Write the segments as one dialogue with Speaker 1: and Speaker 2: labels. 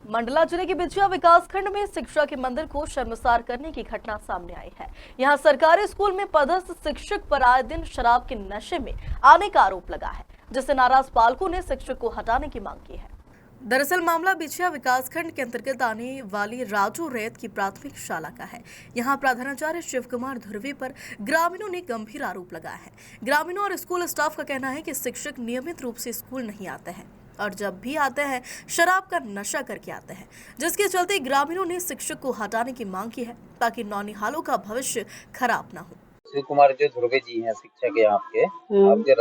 Speaker 1: मंडला जिले के बिछिया विकासखंड में शिक्षा के मंदिर को शर्मसार करने की घटना सामने आई है। यहां सरकारी स्कूल में पदस्थ शिक्षक पर आए दिन शराब के नशे में आने का आरोप लगा है, जिससे नाराज पालकों ने शिक्षक को हटाने की मांग की है। दरअसल मामला बिछिया विकासखंड के अंतर्गत आने वाली राजू रैत की प्राथमिक शाला का है। यहां प्रधानाचार्य शिव कुमार धुर्वे पर ग्रामीणों ने गंभीर आरोप लगाया है। ग्रामीणों और स्कूल स्टाफ का कहना है कि शिक्षक नियमित रूप से स्कूल नहीं आते हैं और जब भी आते हैं शराब का नशा करके आते हैं, जिसके चलते ग्रामीणों ने शिक्षक को हटाने की मांग की है ताकि नौनिहालों का भविष्य खराब न हो।
Speaker 2: शिव कुमार जो ध्रुवे जी हैं शिक्षक यहाँ आपके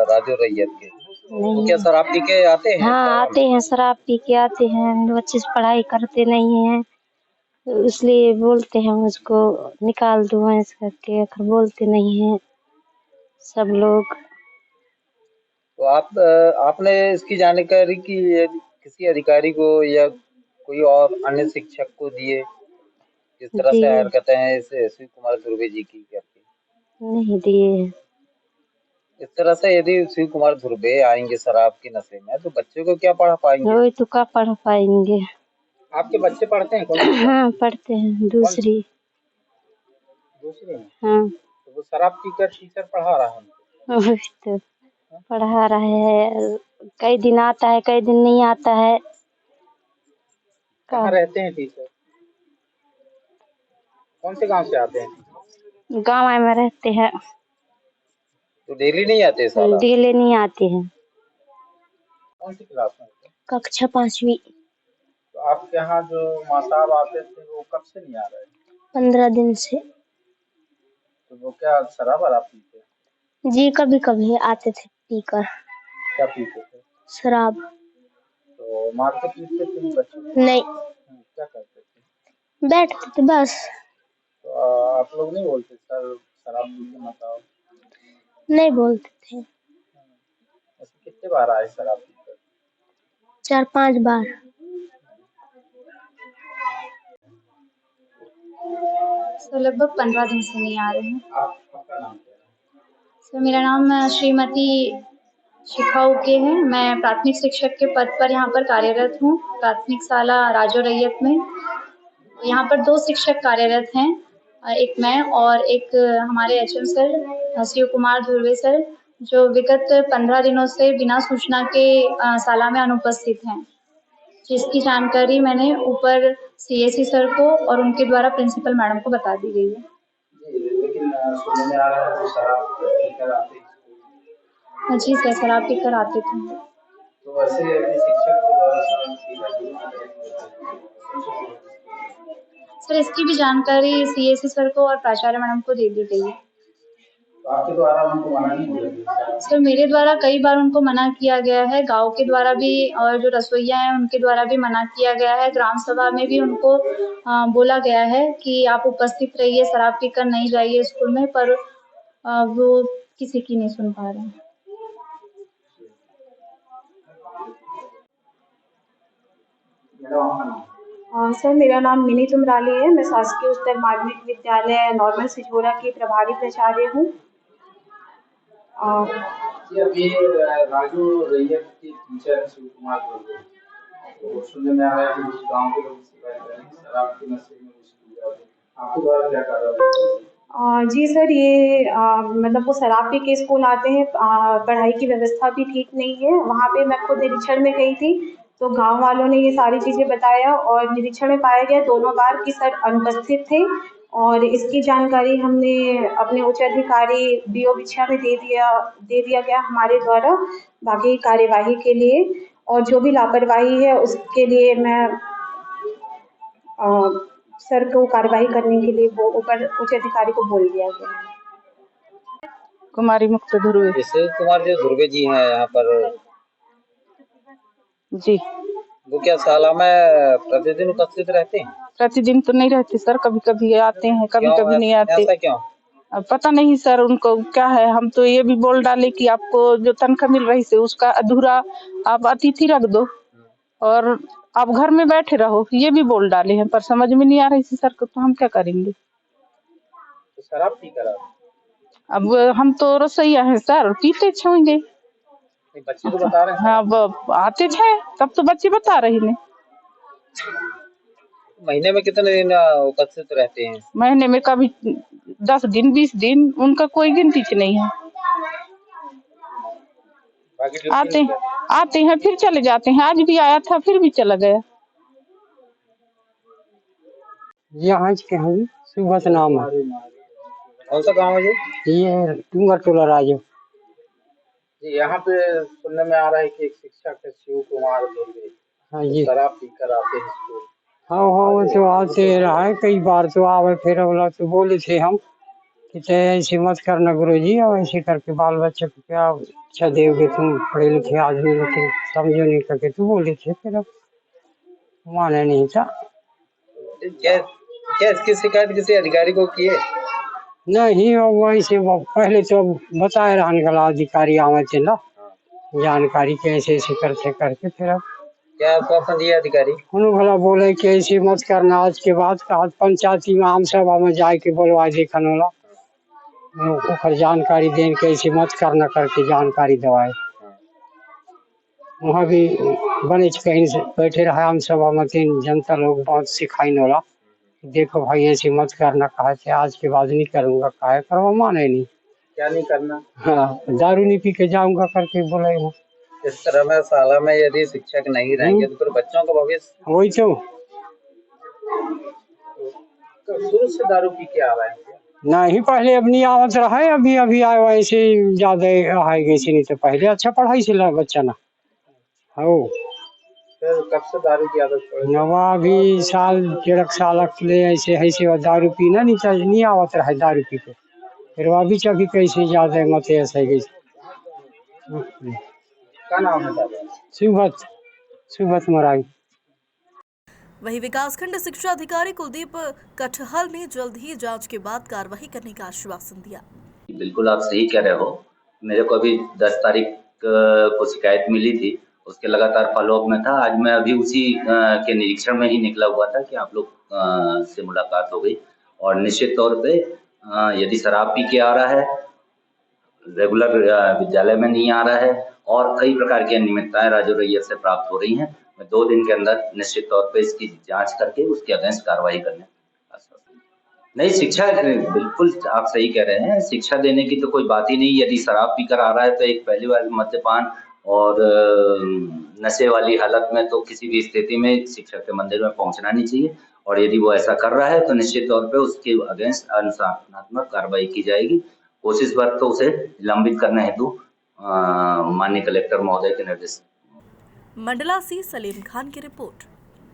Speaker 2: राजू रैयत के, तो क्या शराब पी के आते हैं?
Speaker 3: हाँ आते हैं, शराब पी के आते हैं। बच्चे पढ़ाई करते नहीं हैं, इसलिए बोलते हैं मुझको निकाल दो ऐसे करके, आखिर बोलते नहीं हैं सब लोग।
Speaker 2: तो आपने इसकी जानकारी की किसी अधिकारी को या कोई और अन्य शिक्षक को दिए? किस तरह से हरकतें हैं इस शिव कुमार ध्रुवे जी की करके?
Speaker 3: नहीं दिए।
Speaker 2: इस तरह से यदि शिव कुमार ध्रुवे आएंगे शराब के नशे में तो बच्चों को क्या पढ़ा पाएंगे?
Speaker 3: वही तो क्या पढ़ पाएंगे।
Speaker 2: आपके बच्चे पढ़ते हैं कौन?
Speaker 3: हाँ पढ़ते हैं, दूसरी
Speaker 2: में।
Speaker 3: हाँ।
Speaker 2: तो वो शराब पीकर टीचर पढ़ा रहा है?
Speaker 3: वही तो पढ़ा रहे हैं, कई दिन आता है कई दिन नहीं आता है।
Speaker 2: कहाँ रहते हैं टीचर? कौन से गांव से आते हैं?
Speaker 3: गाँव में रहते हैं।
Speaker 2: तो डेली नहीं आते?
Speaker 3: डेली नहीं आते हैं।
Speaker 2: कौन सी क्लास में?
Speaker 3: कक्षा 5वीं।
Speaker 2: तो आपके यहाँ जो माँ साहब आते थे वो कब से नहीं आ रहे?
Speaker 3: 15 दिन से।
Speaker 2: तो वो क्या शराब वराब पीते?
Speaker 3: जी कभी कभी आते थे पीकर।
Speaker 2: क्या पीते थे?
Speaker 3: शराब।
Speaker 2: तो मारते पीटते थे बच्चों को?
Speaker 3: नहीं।
Speaker 2: क्या करते थे?
Speaker 3: बैठते थे बस।
Speaker 2: तो आप लोग नहीं बोलते सर शराब पी के मत आओ?
Speaker 3: नहीं बोलते थे।
Speaker 2: ऐसे कितने बार आए शराब पीकर?
Speaker 3: 4-5 बार।
Speaker 4: सर लगभग 15 दिन से नहीं आ रहे हैं।
Speaker 2: आपका नाम क्या है?
Speaker 4: सर मेरा नाम श्रीमती शिखा उके है। मैं प्राथमिक शिक्षक के पद पर यहाँ पर कार्यरत हूँ, प्राथमिक शाला राजू रैयत में। यहाँ पर 2 शिक्षक कार्यरत हैं, एक मैं और एक हमारे HM sir Shiv Kumar Dhurve sir, जो विगत 15 दिनों से बिना सूचना के शाला में अनुपस्थित हैं, जिसकी जानकारी मैंने ऊपर सीएससी सर को और उनके द्वारा प्रिंसिपल मैडम को बता दी गई है।
Speaker 2: लेकिन सुनने में आ रहा है वो शराब पीकर आते हैं।
Speaker 4: जी सर, शराब पीकर आते थे।
Speaker 2: तो वैसे शिक्षक को द्वारा शराब पीकर
Speaker 4: सर इसकी भी जानकारी सीएससी सर को और प्राचार्य मैडम को दे दी गई है।
Speaker 2: तो आपके द्वारा उनको मना नहीं किया?
Speaker 4: सर मेरे द्वारा कई बार उनको मना किया गया है, गांव के द्वारा भी और जो रसोइया हैं उनके द्वारा भी मना किया गया है। ग्राम सभा में भी उनको बोला गया है कि आप उपस्थित रहिए, शराब पीकर नहीं जाइए स्कूल में, पर वो किसी की नहीं सुन पा रहे हैं।
Speaker 5: सर मेरा नाम मिनी तुमराली है। मैं शासकीय उच्चतर माध्यमिक विद्यालय नॉर्मल सिझोरा की प्रभारी प्राचार्य हूँ।
Speaker 2: अभी राजू रैयत की टीचर शिव कुमार धुर्वे, तो सुनने में आ रहा है कि उस गांव के लोग शिकायत कर रहे हैं शराब के नशे में स्कूल जाते हैं। आपके द्वारा क्या कार्रवाई?
Speaker 5: जी सर, ये मतलब वो शराब पी के स्कूल आते हैं, पढ़ाई की व्यवस्था भी ठीक नहीं है। वहाँ पे मैं खुद निरीक्षण में गई थी तो गांव वालों ने ये सारी चीज़ें बताया और निरीक्षण में पाया गया 2 बार कि सर अनुपस्थित थे और इसकी जानकारी हमने अपने उच्च अधिकारी बीओ बिछिया में दे दिया गया हमारे द्वारा बाकी कार्यवाही के लिए। और जो भी लापरवाही है उसके लिए मैं सर को कार्रवाई करने के लिए वो ऊपर उच्च अधिकारी को बोल दिया गया।
Speaker 6: कुमारी मुक्त धुर्वे।
Speaker 2: जैसे कुमार जो धुर्वे जी हैं यहाँ पर
Speaker 6: जी,
Speaker 2: वो क्या शाला में प्रतिदिन उपस्थित रहते हैं?
Speaker 6: प्रतिदिन तो नहीं रहते सर, कभी कभी आते हैं, कभी कभी नहीं आते।
Speaker 2: ऐसा क्यों?
Speaker 6: अब पता नहीं सर उनको क्या है। हम तो ये भी बोल डाले कि आपको जो तनख्वाह मिल रही है उसका अधूरा आप अतिथि रख दो और आप घर में बैठे रहो, ये भी बोल डाले हैं, पर समझ में नहीं आ रही सर को, तो हम क्या करेंगे।
Speaker 2: तो शराब पी कर
Speaker 6: अब हम तो रसोइया हैं सर, पीते होंगे।
Speaker 2: बच्चे तो बता रहे हैं।
Speaker 6: हाँ वो आते थे तब तो बच्चे बता रहे हैं।
Speaker 2: महीने में कितने दिन उपस्थित रहते हैं?
Speaker 6: महीने में कभी 10 दिन 20 दिन, उनका कोई गिनती नहीं है।
Speaker 2: बाकी ड्यूटी
Speaker 6: आते
Speaker 2: नहीं करते?
Speaker 6: आते हैं फिर चले जाते हैं। आज भी आया था फिर भी चला गया।
Speaker 7: यहाँ के हम सुबह नाम है।
Speaker 2: कौन सा गाँव है जी?
Speaker 7: ये डूंगर टोला राजो।
Speaker 2: जी, यहाँ पे सुनने में आ रहा है कि एक शिक्षक है शिव कुमार दुबे,
Speaker 7: हाँ जी,
Speaker 2: शराब पीकर आते हैं स्कूल।
Speaker 7: हाँ वो तो आते रहा है, कई बार तो आवे फिर बोला तो बोले थे हम कि ते ऐसे मत करना गुरुजी, और ऐसे करके बाल बच्चे को क्या अच्छा देोगे, तुम पढ़े लिखे आदमी लेकिन समझो नहीं करके तो बोले थे, फिर अब माने नहीं था।
Speaker 2: क्या क्या इसकी शिकायत किसी अधिकारी को की है?
Speaker 7: नहीं वही से पहले तो बताए रहने वाला अधिकारी आवे थे ना, जानकारी कैसे ऐसे करते करके फिर अब
Speaker 2: क्या आश्वासन दिया अधिकारी?
Speaker 7: उन्होंने भला बोले कि ऐसे मत करना, आज के बाद का पंचायती में आम सभा में जाए के बोलवा देखन वाला ओकर जानकारी दें के ऐसे मत करना करके जानकारी दवाए। वहाँ भी बने कहीं से बैठे रहा आम सभा में, तीन जनता लोग बहुत सिखाइन वाला, देखो भाई ऐसे मत करना, कहा कि आज के बाद नहीं करूँगा, कहा करवा माने नहीं।
Speaker 2: क्या नहीं करना?
Speaker 7: हाँ, दारू नहीं पी के जाऊँगा करके बोले वो।
Speaker 2: इस तरह में शाला में यदि शिक्षक नहीं रहेंगे तो फिर बच्चों का भविष्य।
Speaker 7: वही तो
Speaker 2: शुरू से दारू पी के आ रहे हैं?
Speaker 7: नहीं, पहले अब नहीं आवत रहा है, अभी अभी आए वैसे ज्यादा आए गए, नहीं तो पहले अच्छा पढ़ाई से बच्चा ना हो।
Speaker 2: फिर कब से दारू की आदत पड़ी?
Speaker 7: नवा अभी साल 1.5 साल ले ऐसे ऐसे दारू पीना नहीं आवत रहा है, दारू पी के फिर अभी चभी कैसे ज्यादा मत ऐसे गई।
Speaker 2: क्या नाम है दादा?
Speaker 7: सुबत मराई।
Speaker 1: वहीं विकासखंड शिक्षा अधिकारी कुलदीप कठहल ने जल्द ही जांच के बाद कार्रवाई करने का आश्वासन दिया।
Speaker 8: बिल्कुल आप सही कह रहे हो। मेरे को अभी 10 तारीख को शिकायत मिली थी, उसके लगातार फॉलोअप में था। आज मैं अभी उसी के निरीक्षण में ही निकला हुआ था कि आप लोग से मुलाकात हो गई। और निश्चित तौर पे यदि शराब पी के आ रहा है, रेगुलर विद्यालय में नहीं आ रहा है और कई प्रकार की अनियमितताएं राजो रैयत से प्राप्त हो रही हैं, मैं 2 दिन के अंदर निश्चित तौर पे इसकी जांच करके उसके अगेंस्ट कार्रवाई करने। नहीं, शिक्षा बिल्कुल आप सही कह रहे हैं, शिक्षा देने की तो कोई बात ही नहीं। यदि शराब पीकर आ रहा है तो एक पहली बार मद्यपान और नशे वाली हालत में तो किसी भी स्थिति में शिक्षक के मंदिर में पहुंचना नहीं चाहिए। और यदि वो ऐसा कर रहा है तो निश्चित तौर पे उसके अगेंस्ट अनुशासनात्मक कार्रवाई की जाएगी। कोशिश पर तो उसे निलंबित करने हेतु माननीय कलेक्टर महोदय के निर्देश।
Speaker 1: मंडला से सलीम खान की रिपोर्ट।